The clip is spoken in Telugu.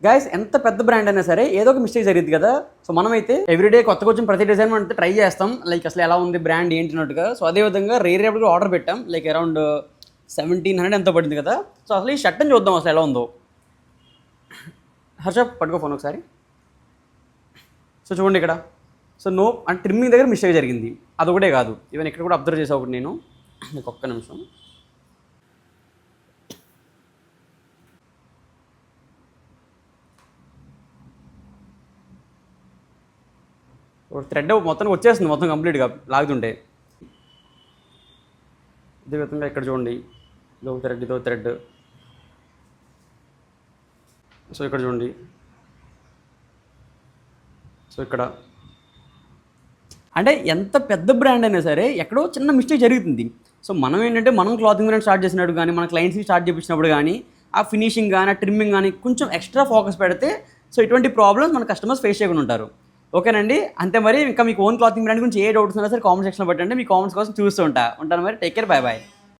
గైస్ ఎంత పెద్ద బ్రాండ్ అయినా సరే ఏదో ఒక మిస్టేక్ జరిగింది కదా. సో మనమైతే ఎవ్రీడే కొత్తగా వచ్చిన ప్రతి డిజైన్ మనం ట్రై చేస్తాం, లైక్ అసలు ఎలా ఉంది బ్రాండ్ ఏంటినట్టుగా. సో అదేవిధంగా రేపు ఆర్డర్ పెట్టాం, లైక్ అరౌండ్ 1700 ఎంతో పడింది కదా. సో అసలు ఈ షర్ట్ అని చూద్దాం అసలు ఎలా ఉందో. హర్ష పట్టుకో ఫోన్ ఒకసారి. సో చూడండి ఇక్కడ, సో నో అంటే ట్రిమ్మింగ్ దగ్గర మిస్టేక్ జరిగింది. అదొకటే కాదు, ఈవెన్ ఇక్కడ కూడా అబ్జర్వ్ చేసా ఒకటి నేను. మీకు ఒక్క నిమిషం. థ్రెడ్ మొత్తం వచ్చేస్తుంది, మొత్తం కంప్లీట్గా లాగుతుంటే. ఇదే విధంగా ఇక్కడ చూడండి, ఇదో థ్రెడ్. సో ఇక్కడ చూడండి, సో ఇక్కడ అంటే ఎంత పెద్ద బ్రాండ్ అయినా సరే ఎక్కడో చిన్న మిస్టేక్ జరుగుతుంది. సో మనం ఏంటంటే మనం క్లాతింగ్ బ్రాండ్ స్టార్ట్ చేసినప్పుడు కానీ, మన క్లయింట్స్కి స్టార్ట్ చేయించినప్పుడు కానీ, ఆ ఫినిషింగ్ కానీ, ఆ ట్రిమ్మింగ్ కానీ కొంచెం ఎక్స్ట్రా ఫోకస్ పెడితే సో ఇటువంటి ప్రాబ్లమ్స్ మన కస్టమర్స్ ఫేస్ చేయకుండా ఉంటారు. ఓకేనండి, అంతే. మరి ఇంకా మీకు ఓన్ క్లాతింగ్ బ్రాండ్ గురించి ఏ డౌట్స్ ఉన్నా సరే కామెంట్ సెక్షన్లో పెట్టండి, మీ కామెంట్స్ కోసం చూస్తూ ఉంటాను మరి. Take care, bye bye.